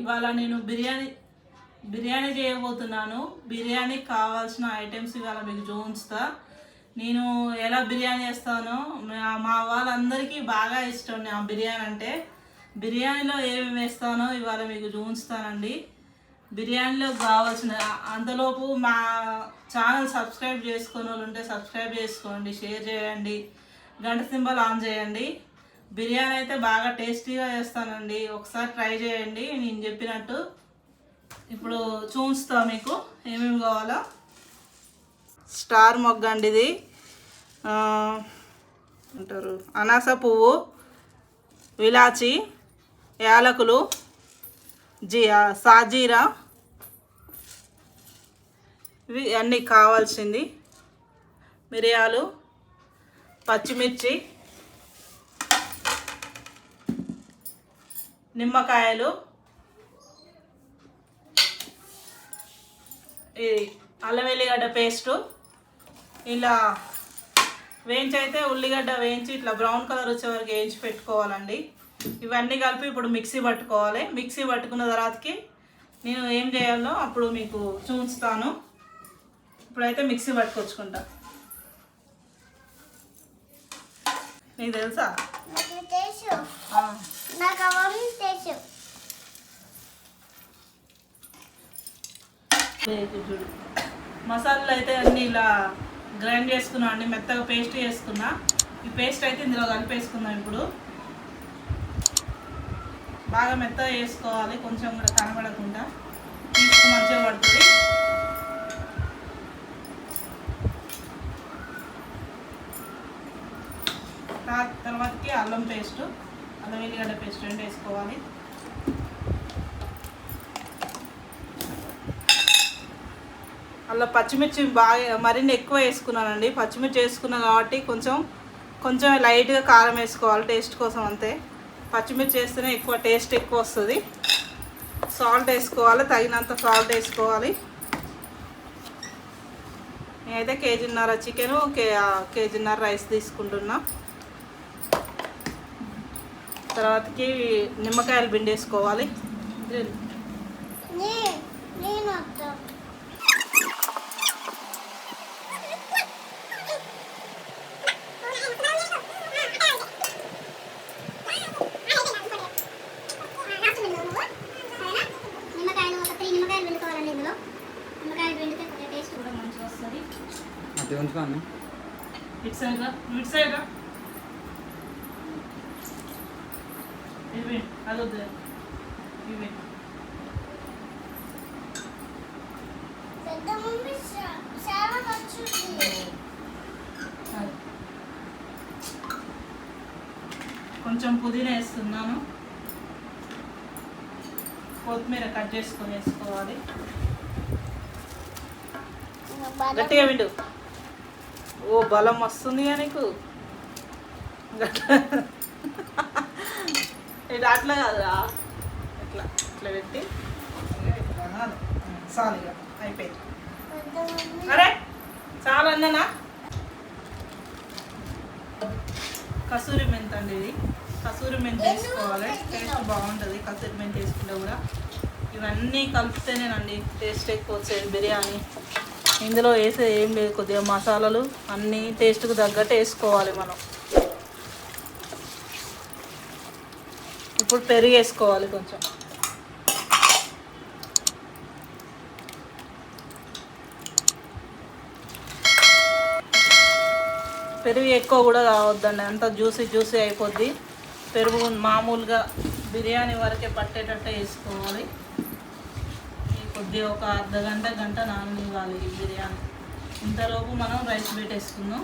ఇవాళ నేను బిర్యానీ చేయబోతున్నాను. బిర్యానీకి కావాల్సిన ఐటమ్స్ ఇవాళ మీకు చూపిస్తా. నేను ఎలా బిర్యానీ చేస్తానో మా వాళ్ళందరికీ బాగా ఇష్టం నా బిర్యానీ అంటే. బిర్యానీలో ఏమేమి వేస్తానో ఇవాళ మీకు చూపిస్తానండి. బిర్యానీలో కావాల్సిన అంతలోపు మా ఛానల్ సబ్స్క్రైబ్ చేసుకునే వాళ్ళు ఉంటే సబ్స్క్రైబ్ చేసుకోండి, షేర్ చేయండి, గంట సింబల్ ఆన్ చేయండి. బిర్యానీ అయితే బాగా టేస్టీగా చేస్తానండి, ఒకసారి ట్రై చేయండి నేను చెప్పినట్టు. ఇప్పుడు చూపిస్తా మీకు ఏమేమి కావాలో. స్టార్ మొగ్గ అండి ఇది, అంటారు అనాస పువ్వు, విలాచి, యాలకులు, సాజీరా, ఇవి అన్నీ కావాల్సింది. మిరియాలు, పచ్చిమిర్చి, నిమ్మకాయలు, ఈ అల్లం వెల్లిగడ్డ పేస్టు. ఇలా వేయించైతే ఉల్లిగడ్డ వేయించి ఇట్లా బ్రౌన్ కలర్ వచ్చే వరకు వేయించి పెట్టుకోవాలండి. ఇవన్నీ కలిపి ఇప్పుడు మిక్సీ పట్టుకోవాలి. మిక్సీ పట్టుకున్న తర్వాతకి నేను ఏం చేయాలో అప్పుడు మీకు చూస్తాను. ఇప్పుడైతే మిక్సీ పట్టుకొచ్చుకుంటా. నీకు తెలుసా? చూడు, మసాలాలు అయితే అన్నీ ఇలా గ్రైండ్ చేసుకున్నా అండి, మెత్తగా పేస్ట్ చేసుకున్నా. ఈ పేస్ట్ అయితే ఇందులో కలిపేసుకుందాం. ఇప్పుడు బాగా మెత్తగా వేసుకోవాలి, కొంచెం కూడా కనబడకుండా, తీసుకు మంచిగా పడుతుంది. తర్వాతకి అల్లం పేస్టు, అల్లం వెల్లిగడ్డ పేస్ట్ రెండు వేసుకోవాలి. అలా పచ్చిమిర్చి బాగా మరిన్ని ఎక్కువ వేసుకున్నానండి. పచ్చిమిర్చి వేసుకున్నా కాబట్టి కొంచెం లైట్గా కారం వేసుకోవాలి టేస్ట్ కోసం, అంతే. పచ్చిమిర్చి వేస్తేనే ఎక్కువ టేస్ట్ ఎక్కువ వస్తుంది. సాల్ట్ వేసుకోవాలి, తగినంత సాల్ట్ వేసుకోవాలి. నేనైతే కేజీన్నర చికెను, కేజీన్నర రైస్ తీసుకుంటున్నా. తర్వాతకి నిమ్మకాయలు పిండేసుకోవాలి. ఇటు సైడ్ ఇవి అదొద్దు, ఇవి కొంచెం పుదీనా వేస్తున్నాను. కొత్తిమీర కట్ చేసుకొని వేసుకోవాలి. గట్టిగా విండు. ఓ బలం వస్తుంది నీకు. ఇది అట్లా కాదురా, ఇట్లా ఇట్లా పెట్టి చాలు, ఇక అయిపోయింది. అరే చాలా అన్ననా. కసూరి మెంతి అండి ఇది, కసూరి మెంతి వేసుకోవాలి, టేస్ట్ బాగుంటుంది. కసూరి మెంతి వేసుకుంటే కూడా ఇవన్నీ కలిపితేనేనండి టేస్ట్ ఎక్కువ వచ్చేది బిర్యానీ. ఇందులో వేసేది ఏం లేదు, కొద్దిగా మసాలాలు అన్నీ టేస్ట్కి తగ్గట్టు వేసుకోవాలి మనం. ఇప్పుడు పెరుగు వేసుకోవాలి కొంచెం. పెరుగు ఎక్కువ కూడా కావద్దండి, అంత జ్యూసీ అయిపోద్ది. పెరుగు మామూలుగా బిర్యానీ వరకే పట్టేటట్టే వేసుకోవాలి. కొద్దిగా ఒక గంట నాననివ్వాలి ఈ బిర్యానీ. ఇంతలోపు మనం రైస్ పెట్టేసుకుందాం.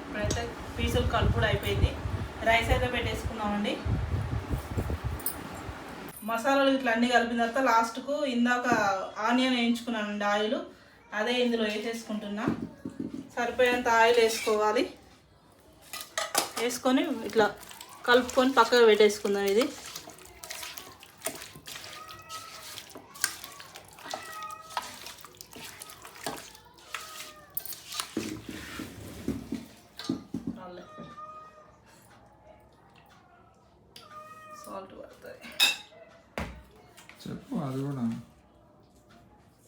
ఇప్పుడైతే పీసులు కలుపుడు అయిపోయింది, రైస్ అయితే పెట్టేసుకున్నామండి. మసాలాలు ఇట్లా అన్నీ కలిపిన తర్వాత లాస్ట్కు ఇందాక ఆనియన్ వేయించుకున్నానండి ఆయిల్, అదే ఇందులో వేసేసుకుంటున్నా. సరిపోయేంత ఆయిల్ వేసుకోవాలి. వేసుకొని ఇట్లా కలుపుకొని పక్కకు పెట్టేసుకుందాం. ఇది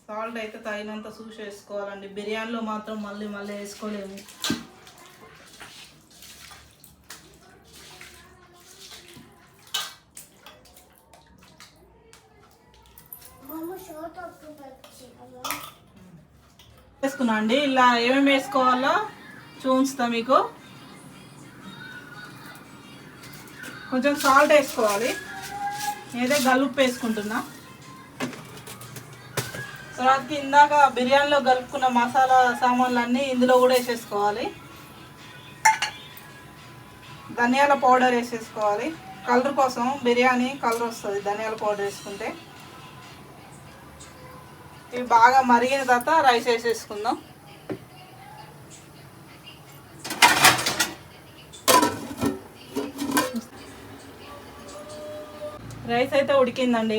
సాల్ట్ అయితే తగినంత చూసి వేసుకోవాలండి. బిర్యానీలో మాత్రం మళ్ళీ మళ్ళీ వేసుకోలేము. వేసుకున్నా అండి. ఇలా ఏమేమి వేసుకోవాలో చూపిస్తా మీకు. కొంచెం సాల్ట్ వేసుకోవాలి. నేనైతే గల్లుప్పు వేసుకుంటున్నా. తర్వాత ఇందాక బిర్యానీలో కలుపుకున్న మసాలా సామాన్లు అన్నీ ఇందులో కూడా వేసేసుకోవాలి. ధనియాల పౌడర్ వేసేసుకోవాలి. కలర్ కోసం, బిర్యానీ కలర్ వస్తుంది ధనియాల పౌడర్ వేసుకుంటే. ఇవి బాగా మరిగిన తర్వాత రైస్ వేసేసుకుందాం. రైస్ అయితే ఉడికిందండి.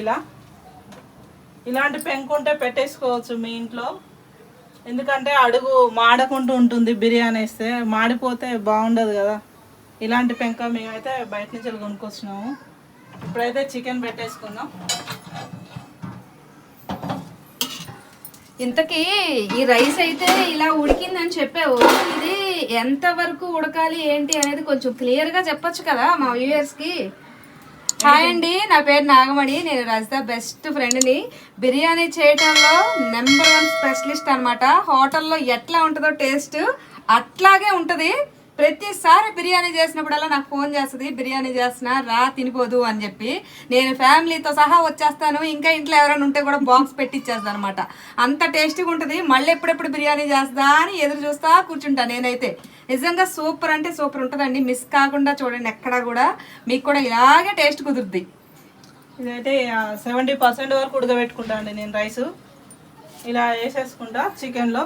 ఇలాంటి పెంకు ఉంటే పెట్టేసుకోవచ్చు మీ ఇంట్లో. ఎందుకంటే అడుగు మాడకుంటూ ఉంటుంది. బిర్యానీ వేస్తే మాడిపోతే బాగుండదు కదా. ఇలాంటి పెంక మేమైతే బయట నుంచి కొనుక్కొచ్చినాము. ఇప్పుడైతే చికెన్ పెట్టేసుకుందాం. ఇంతకీ ఈ రైస్ అయితే ఇలా ఉడికిందని చెప్పావు. ఇది ఎంత వరకు ఉడకాలి ఏంటి అనేది కొంచెం క్లియర్ గా చెప్పొచ్చు కదా మా వ్యూయర్స్ కి. హాయ్ అండి, నా పేరు నాగమణి. నేను రజిత బెస్ట్ ఫ్రెండ్ని. బిర్యానీ చేయటంలో నెంబర్ 1 స్పెషలిస్ట్ అనమాట. హోటల్లో ఎట్లా ఉంటుందో టేస్ట్ అట్లాగే ఉంటుంది. ప్రతిసారి బిర్యానీ చేసినప్పుడల్లా నాకు ఫోన్ చేస్తుంది, బిర్యానీ చేస్తున్నా రా తినిపోదు అని చెప్పి. నేను ఫ్యామిలీతో సహా వచ్చేస్తాను. ఇంకా ఇంట్లో ఎవరైనా ఉంటే కూడా బాక్స్ పెట్టిచ్చేస్తాను అనమాట. అంత టేస్టీగా ఉంటుంది. మళ్ళీ ఎప్పుడెప్పుడు బిర్యానీ చేస్తా అని ఎదురు చూస్తా కూర్చుంటా నేనైతే. నిజంగా సూపర్ అంటే సూపర్ ఉంటుందండి. మిస్ కాకుండా చూడండి ఎక్కడా కూడా. మీకు కూడా ఇలాగే టేస్ట్ కుదురుద్ది. ఇదైతే 70% వరకు ఉడకబెట్టుకుంటా అండి నేను రైసు. ఇలా వేసేసుకుంటా చికెన్లో.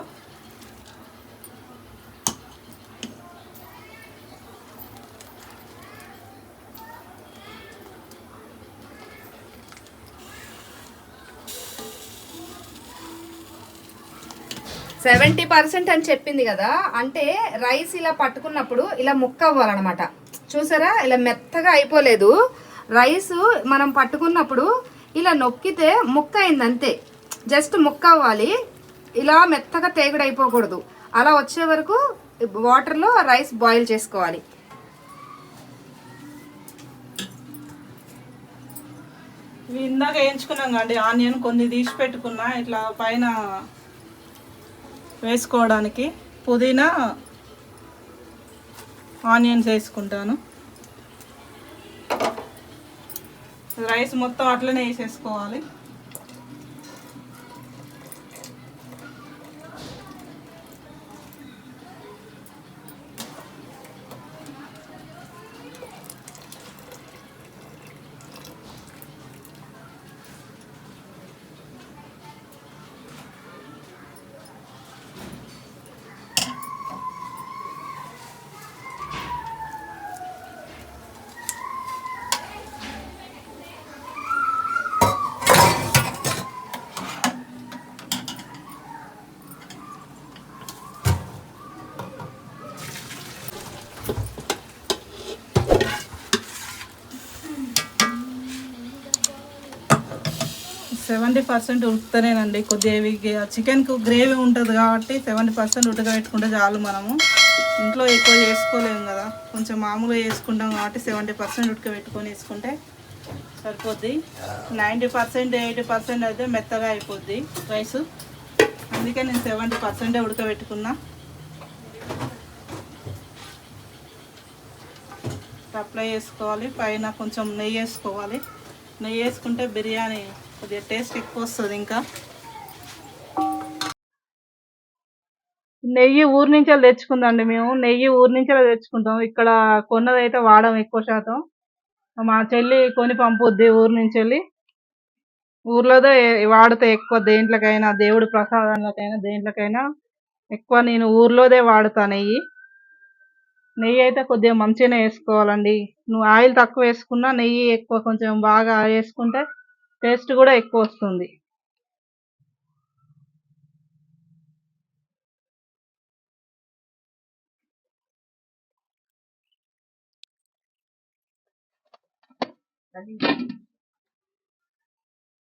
సెవెంటీ 70% అని చెప్పింది కదా, అంటే రైస్ ఇలా పట్టుకున్నప్పుడు ఇలా ముక్క అవ్వాలన్నమాట. చూసారా, ఇలా మెత్తగా అయిపోలేదు. రైస్ మనం పట్టుకున్నప్పుడు ఇలా నొక్కితే ముక్క అయింది అంతే. జస్ట్ ముక్క అవ్వాలి. ఇలా మెత్తగా తేగుడు అయిపోకూడదు. అలా వచ్చే వరకు వాటర్లో రైస్ బాయిల్ చేసుకోవాలి. ఇవి ఇందాక వేయించుకున్నాం కండి. ఆనియన్ కొన్ని తీసి పెట్టుకున్నా ఇట్లా పైన వేసుకోవడానికి. పుదీనా, ఆనియన్స్ వేసుకుంటాను. రైస్ మొత్తం అట్లనే వేసేసుకోవాలి. సెవెంటీ 70% ఉడుకుతానేనండి. కొద్దిగా చికెన్కు గ్రేవీ ఉంటుంది కాబట్టి 70% ఉడకబెట్టుకుంటే చాలు. మనము ఇంట్లో ఎక్కువ చేసుకోలేము కదా, కొంచెం మామూలుగా వేసుకుంటాం కాబట్టి 70% ఉడకబెట్టుకొని వేసుకుంటే సరిపోద్ది. 90% 80% అయితే మెత్తగా అయిపోద్ది రైసు. అందుకే నేను 70% ఉడకబెట్టుకున్నా. అప్లై చేసుకోవాలి. పైన కొంచెం నెయ్యి వేసుకోవాలి. నెయ్యి వేసుకుంటే బిర్యానీ కొద్దిగా టేస్ట్ ఎక్కువ వస్తుంది. ఇంకా నెయ్యి ఊరి నుంచే తెచ్చుకుందండి. మేము నెయ్యి ఊరి నుంచే తెచ్చుకుంటాం. ఇక్కడ కొన్నది అయితే వాడడం ఎక్కువ శాతం. మా చెల్లి కొని పంపుద్ది ఊరి నుంచి వెళ్ళి. ఊర్లోదే వాడితే ఎక్కువ, దేంట్లోకైనా దేవుడి ప్రసాదాలకైనా దేంట్లోకైనా ఎక్కువ నేను ఊర్లోదే వాడుతా నెయ్యి. నెయ్యి అయితే కొద్దిగా మంచిగానే వేసుకోవాలండి. నువ్వు ఆయిల్ తక్కువ వేసుకున్నా నెయ్యి ఎక్కువ కొంచెం బాగా వేసుకుంటే టేస్ట్ కూడా ఎక్కువ వస్తుంది.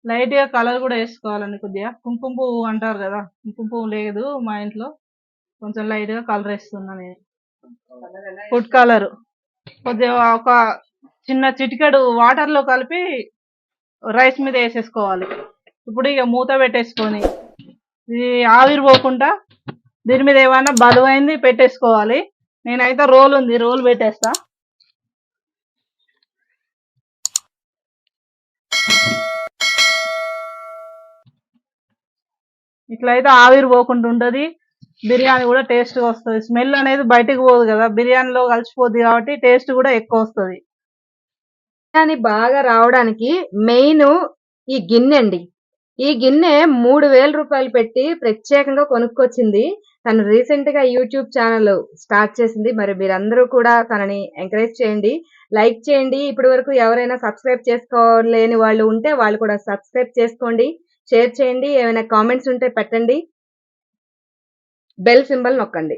లైట్గా కలర్ కూడా వేసుకోవాలండి, కొద్దిగా కుంకుమ పువ్వు అంటారు కదా, కుంకుమ పువ్వు లేదు మా ఇంట్లో, కొంచెం లైట్గా కలర్ వేస్తున్నా నేను. ఫుడ్ కలర్ కొద్దిగా ఒక చిన్న చిటికెడు వాటర్లో కలిపి రైస్ మీద వేసేసుకోవాలి. ఇప్పుడు ఇక మూత పెట్టేసుకొని ఇది ఆవిరి పోకుండా దీని మీద ఏమైనా బలువైంది పెట్టేసుకోవాలి. నేనైతే రోల్ ఉంది, రోల్ పెట్టేస్తా. ఇట్లయితే ఆవిరి పోకుండా ఉంటుంది, బిర్యానీ కూడా టేస్ట్గా వస్తుంది. స్మెల్ అనేది బయటకు పోదు కదా, బిర్యానీలో కలిసిపోద్ది కాబట్టి టేస్ట్ కూడా ఎక్కువ వస్తుంది. బిర్యానీ బాగా రావడానికి మెయిన్ ఈ గిన్నె అండి. ఈ గిన్నె 3,000 రూపాయలు పెట్టి ప్రత్యేకంగా కొనుక్కొచ్చింది. తను రీసెంట్ గా యూట్యూబ్ ఛానల్ స్టార్ట్ చేసింది. మరి మీరందరూ కూడా తనని ఎంకరేజ్ చేయండి, లైక్ చేయండి. ఇప్పటి వరకు ఎవరైనా సబ్స్క్రైబ్ చేసుకోలేని వాళ్ళు ఉంటే వాళ్ళు కూడా సబ్స్క్రైబ్ చేసుకోండి, షేర్ చేయండి. ఏమైనా కామెంట్స్ ఉంటే పెట్టండి, బెల్ సింబల్ నొక్కండి.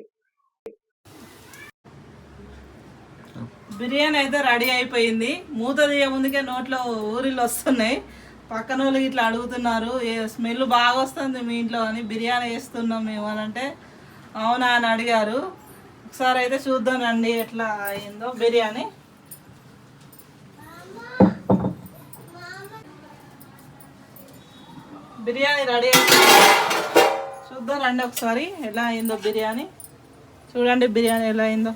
బిర్యానీ అయితే రెడీ అయిపోయింది. మూత తీయ ముందుకే నోట్లో ఊరిళ్ళు వస్తున్నాయి. పక్కన వాళ్ళు ఇట్లా అడుగుతున్నారు, ఏ స్మెల్ బాగా వస్తుంది మీ ఇంట్లో అని, బిర్యానీ వేస్తున్నాం మేము అని అంటే అవునా అని అడిగారు. ఒకసారి అయితే చూద్దాం రండి ఎట్లా అయిందో బిర్యానీ. బిర్యానీ రెడీ అయిపోయింది, చూద్దాం రండి ఒకసారి ఎలా అయిందో బిర్యానీ. చూడండి బిర్యానీ ఎలా అయిందో.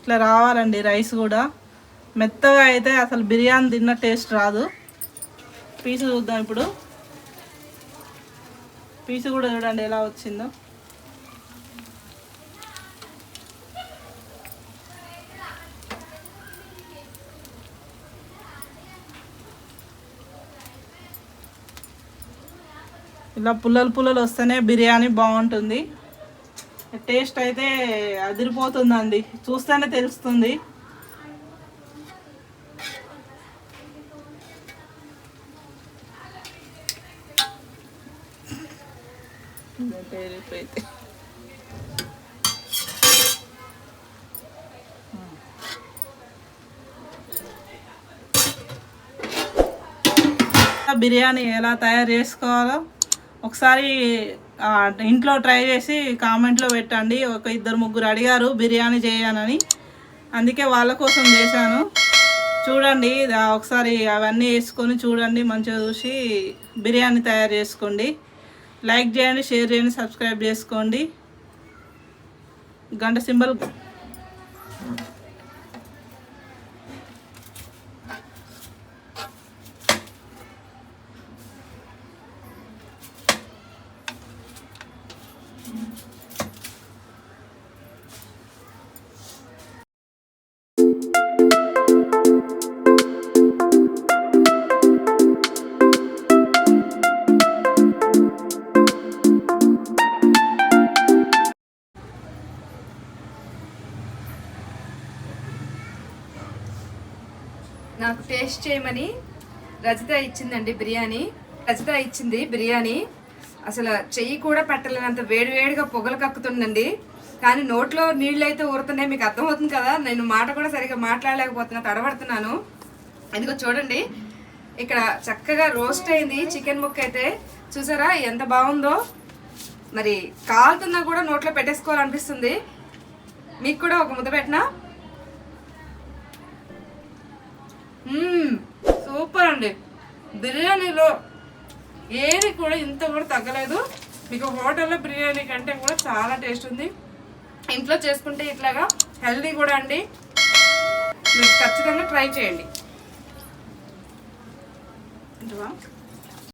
ఇట్లా రావాలండి రైస్ కూడా, మెత్తగా అయితే అసలు బిర్యానీ తిన్న టేస్ట్ రాదు. పీసు చూద్దాం ఇప్పుడు, పీసు కూడా చూడండి ఎలా వచ్చిందో. ఇలా పుల్లలు పుల్లలు వస్తేనే బిర్యానీ బాగుంటుంది. టేస్ట్ అయితే అదిరిపోతుందండి, చూస్తేనే తెలుస్తుంది. బిర్యానీ ఎలా తయారు చేసుకోవాలో ఒకసారి ఇంట్లో ట్రై చేసి కామెంట్లో పెట్టండి. ఒక 2-3 అడిగారు బిర్యానీ చేయనని, అందుకే వాళ్ళ కోసం చేశాను. చూడండి ఒకసారి అవన్నీ వేసుకొని చూడండి, మంచిగా చూసి బిర్యానీ తయారు చేసుకోండి. లైక్ చేయండి, షేర్ చేయండి, సబ్స్క్రైబ్ చేసుకోండి, గంట సింబల్. నాకు టేస్ట్ చేయమని రజిత ఇచ్చిందండి బిర్యానీ. రజిత ఇచ్చింది బిర్యానీ, అసలు చెయ్యి కూడా పెట్టలేనంత వేడివేడిగా పొగలు కక్కుతుందండి. కానీ నోట్లో నీళ్ళు అయితే ఊరుతున్నాయి, మీకు అర్థమవుతుంది కదా. నేను మాట కూడా సరిగా మాట్లాడలేకపోతున్నా, తడబడుతున్నాను. ఇదిగో చూడండి, ఇక్కడ చక్కగా రోస్ట్ అయింది చికెన్ ముక్క అయితే, చూసారా ఎంత బాగుందో. మరి కాలుతున్నా కూడా నోట్లో పెట్టేసుకోవాలనిపిస్తుంది. మీకు కూడా ఒక ముద్ద పెట్టినా. సూపర్ అండి, బిర్యానీలో ఏది కూడా ఇంత కూడా తగ్గలేదు. మీకు హోటల్లో బిర్యానీ కంటే కూడా చాలా టేస్ట్ ఉంది. ఇంట్లో చేసుకుంటే ఇట్లాగా హెల్దీ కూడా అండి, మీరు ఖచ్చితంగా ట్రై చేయండి.